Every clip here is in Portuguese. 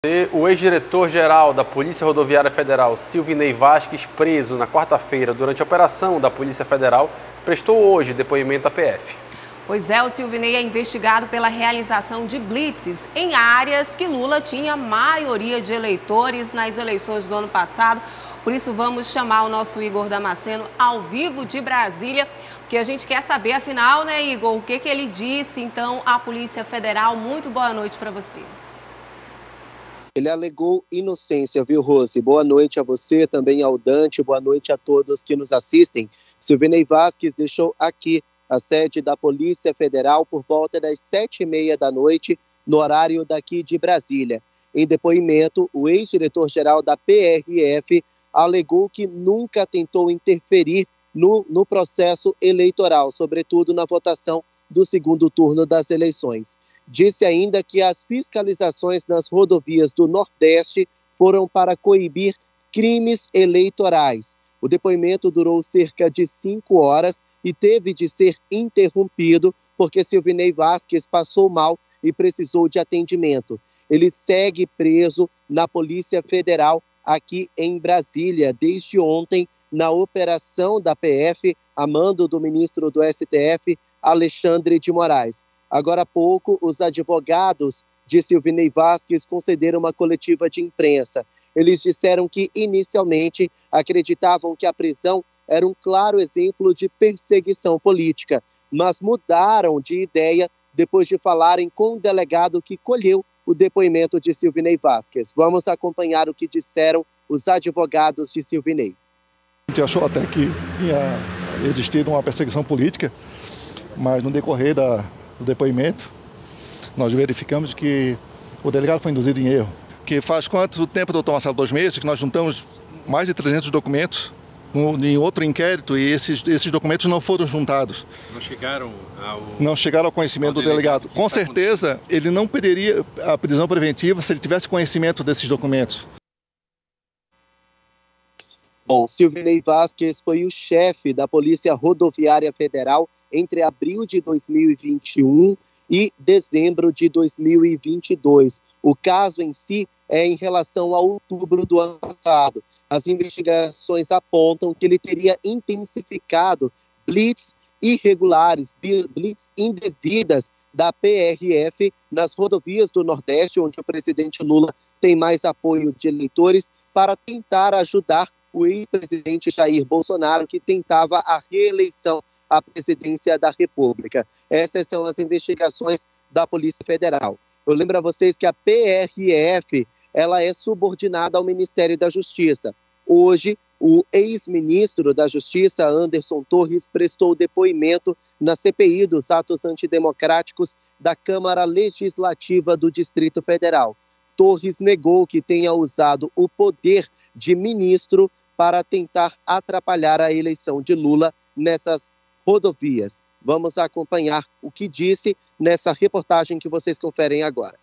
O ex-diretor-geral da Polícia Rodoviária Federal, Silvinei Vasques, preso na quarta-feira durante a operação da Polícia Federal, prestou hoje depoimento à PF. Pois é, o Silvinei é investigado pela realização de blitzes em áreas que Lula tinha maioria de eleitores nas eleições do ano passado. Por isso vamos chamar o nosso Igor Damasceno ao vivo de Brasília, porque a gente quer saber, afinal, né, Igor, o que ele disse então à Polícia Federal. Muito boa noite para você. Ele alegou inocência, viu, Rose? Boa noite a você, também ao Dante, boa noite a todos que nos assistem. Silvinei Vasques deixou aqui a sede da Polícia Federal por volta das 7h30 da noite, no horário daqui de Brasília. Em depoimento, o ex-diretor-geral da PRF alegou que nunca tentou interferir no processo eleitoral, sobretudo na votação do segundo turno das eleições. Disse ainda que as fiscalizações nas rodovias do Nordeste foram para coibir crimes eleitorais. O depoimento durou cerca de 5 horas e teve de ser interrompido porque Silvinei Vasques passou mal e precisou de atendimento. Ele segue preso na Polícia Federal aqui em Brasília desde ontem, na operação da PF, a mando do ministro do STF, Alexandre de Moraes. Agora há pouco, os advogados de Silvinei Vasques concederam uma coletiva de imprensa. Eles disseram que, inicialmente, acreditavam que a prisão era um claro exemplo de perseguição política, mas mudaram de ideia depois de falarem com um delegado que colheu o depoimento de Silvinei Vasques. Vamos acompanhar o que disseram os advogados de Silvinei. A gente achou até que tinha existido uma perseguição política, mas no decorrer do depoimento, nós verificamos que o delegado foi induzido em erro. Que faz quanto tempo, doutor Marcelo? 2 meses, que nós juntamos mais de 300 documentos em outro inquérito e esses documentos não foram juntados. Não chegaram ao conhecimento do delegado. Com certeza, ele não pediria a prisão preventiva se ele tivesse conhecimento desses documentos. Bom, Silvinei Vasques foi o chefe da Polícia Rodoviária Federal entre abril de 2021 e dezembro de 2022. O caso em si é em relação a outubro do ano passado. As investigações apontam que ele teria intensificado blitz irregulares, blitz indevidas da PRF nas rodovias do Nordeste, onde o presidente Lula tem mais apoio de eleitores, para tentar ajudar o ex-presidente Jair Bolsonaro, que tentava a reeleição à presidência da República. Essas são as investigações da Polícia Federal. Eu lembro a vocês que a PRF ela é subordinada ao Ministério da Justiça. Hoje, o ex-ministro da Justiça, Anderson Torres, prestou depoimento na CPI dos atos antidemocráticos da Câmara Legislativa do Distrito Federal. Torres negou que tenha usado o poder de ministro para tentar atrapalhar a eleição de Lula nessas rodovias. Vamos acompanhar o que disse nessa reportagem que vocês conferem agora.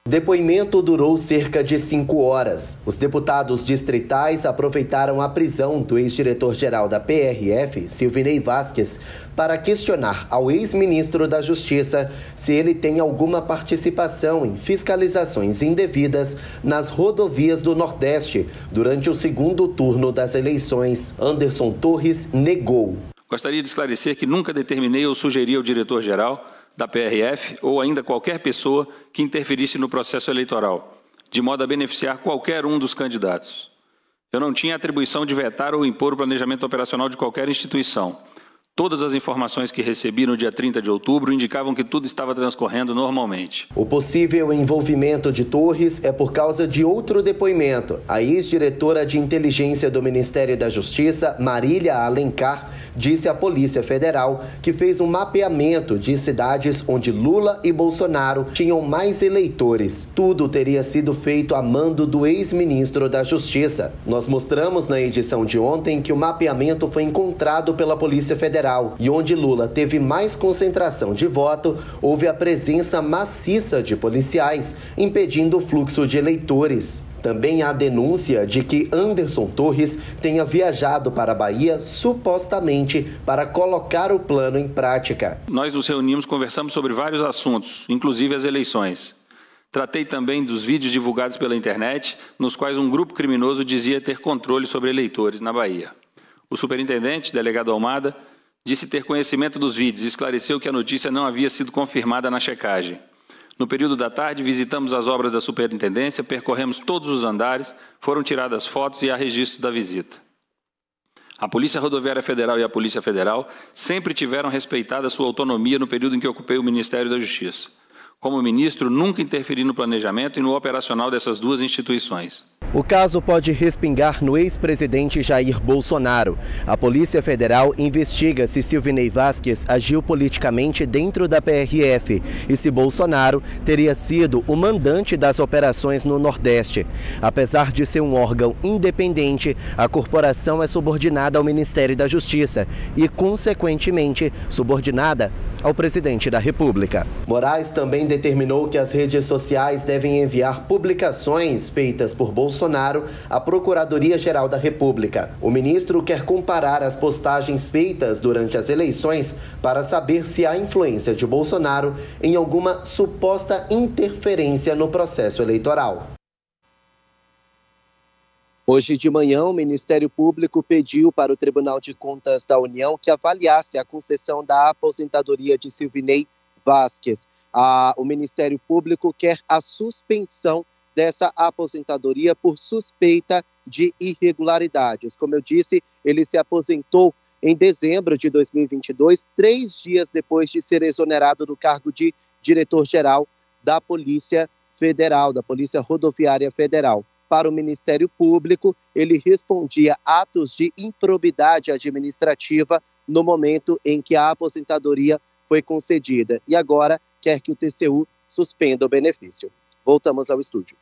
O depoimento durou cerca de 5 horas. Os deputados distritais aproveitaram a prisão do ex-diretor-geral da PRF, Silvinei Vasques, para questionar ao ex-ministro da Justiça se ele tem alguma participação em fiscalizações indevidas nas rodovias do Nordeste durante o segundo turno das eleições. Anderson Torres negou. Gostaria de esclarecer que nunca determinei ou sugeri ao diretor-geral da PRF ou ainda qualquer pessoa que interferisse no processo eleitoral, de modo a beneficiar qualquer um dos candidatos. Eu não tinha atribuição de vetar ou impor o planejamento operacional de qualquer instituição. Todas as informações que recebi no dia 30 de outubro indicavam que tudo estava transcorrendo normalmente. O possível envolvimento de Torres é por causa de outro depoimento. A ex-diretora de inteligência do Ministério da Justiça, Marília Alencar, disse à Polícia Federal que fez um mapeamento de cidades onde Lula e Bolsonaro tinham mais eleitores. Tudo teria sido feito a mando do ex-ministro da Justiça. Nós mostramos na edição de ontem que o mapeamento foi encontrado pela Polícia Federal e onde Lula teve mais concentração de voto, houve a presença maciça de policiais, impedindo o fluxo de eleitores. Também há denúncia de que Anderson Torres tenha viajado para a Bahia supostamente para colocar o plano em prática. Nós nos reunimos, conversamos sobre vários assuntos, inclusive as eleições. Tratei também dos vídeos divulgados pela internet, nos quais um grupo criminoso dizia ter controle sobre eleitores na Bahia. O superintendente, delegado Almada, disse ter conhecimento dos vídeos e esclareceu que a notícia não havia sido confirmada na checagem. No período da tarde, visitamos as obras da superintendência, percorremos todos os andares, foram tiradas fotos e há registro da visita. A Polícia Rodoviária Federal e a Polícia Federal sempre tiveram respeitada sua autonomia no período em que ocupei o Ministério da Justiça. Como ministro, nunca interferi no planejamento e no operacional dessas duas instituições. O caso pode respingar no ex-presidente Jair Bolsonaro. A Polícia Federal investiga se Silvinei Vasquez agiu politicamente dentro da PRF e se Bolsonaro teria sido o mandante das operações no Nordeste. Apesar de ser um órgão independente, a corporação é subordinada ao Ministério da Justiça e, consequentemente, subordinada ao presidente da República. Moraes também determinou que as redes sociais devem enviar publicações feitas por Bolsonaro à Procuradoria-Geral da República. O ministro quer comparar as postagens feitas durante as eleições para saber se há influência de Bolsonaro em alguma suposta interferência no processo eleitoral. Hoje de manhã, o Ministério Público pediu para o Tribunal de Contas da União que avaliasse a concessão da aposentadoria de Silvinei Vasquez. O Ministério Público quer a suspensão dessa aposentadoria por suspeita de irregularidades. Como eu disse, ele se aposentou em dezembro de 2022, 3 dias depois de ser exonerado do cargo de diretor-geral da Polícia Federal, da Polícia Rodoviária Federal. Para o Ministério Público, ele respondia atos de improbidade administrativa no momento em que a aposentadoria foi concedida. E agora quer que o TCU suspenda o benefício. Voltamos ao estúdio.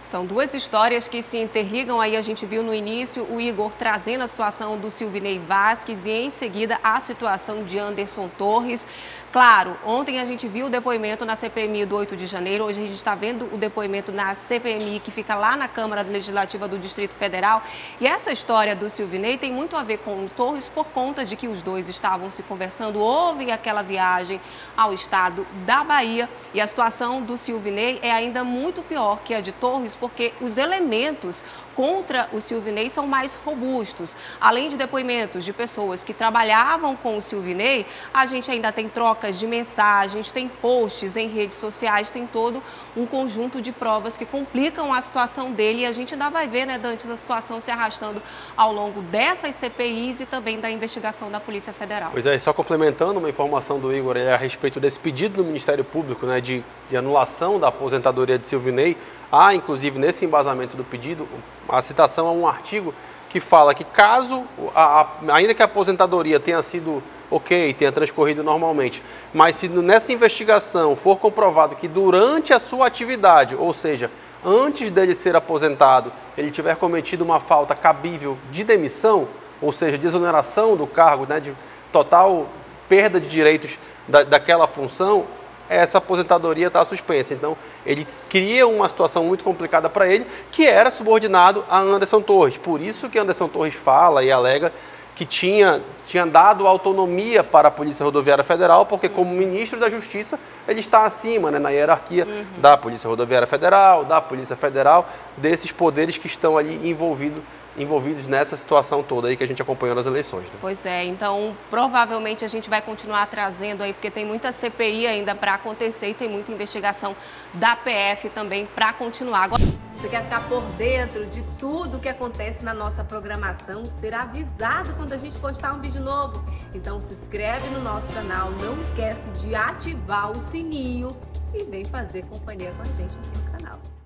São duas histórias que se interligam. Aí a gente viu no início o Igor trazendo a situação do Silvinei Vasquez e em seguida a situação de Anderson Torres. Claro, ontem a gente viu o depoimento na CPMI do 8 de janeiro, hoje a gente está vendo o depoimento na CPMI que fica lá na Câmara Legislativa do Distrito Federal. E essa história do Silvinei tem muito a ver com o Torres por conta de que os dois estavam se conversando. Houve aquela viagem ao estado da Bahia e a situação do Silvinei é ainda muito pior que a de Torres, porque os elementos contra o Silvinei são mais robustos. Além de depoimentos de pessoas que trabalhavam com o Silvinei, a gente ainda tem trocas de mensagens, tem posts em redes sociais, tem todo um conjunto de provas que complicam a situação dele e a gente ainda vai ver, né, Dantes, a situação se arrastando ao longo dessas CPIs e também da investigação da Polícia Federal. Pois é, só complementando uma informação do Igor a respeito desse pedido do Ministério Público, né, de anulação da aposentadoria de Silvinei. Há, inclusive, nesse embasamento do pedido, a citação a um artigo que fala que caso, ainda que a aposentadoria tenha sido ok, tenha transcorrido normalmente, mas se nessa investigação for comprovado que durante a sua atividade, ou seja, antes dele ser aposentado, ele tiver cometido uma falta cabível de demissão, ou seja, de exoneração do cargo, né, de total perda de direitos daquela função, essa aposentadoria está suspensa. Então, ele cria uma situação muito complicada para ele, que era subordinado a Anderson Torres. Por isso que Anderson Torres fala e alega que tinha dado autonomia para a Polícia Rodoviária Federal, porque como ministro da Justiça, ele está acima, né, na hierarquia da Polícia Rodoviária Federal, da Polícia Federal, desses poderes que estão ali envolvidos nessa situação toda aí que a gente acompanhou nas eleições. Né? Pois é, então provavelmente a gente vai continuar trazendo aí, porque tem muita CPI ainda para acontecer e tem muita investigação da PF também para continuar. Agora, você quer ficar por dentro de tudo que acontece na nossa programação, ser avisado quando a gente postar um vídeo novo? Então se inscreve no nosso canal, não esquece de ativar o sininho e vem fazer companhia com a gente aqui no canal.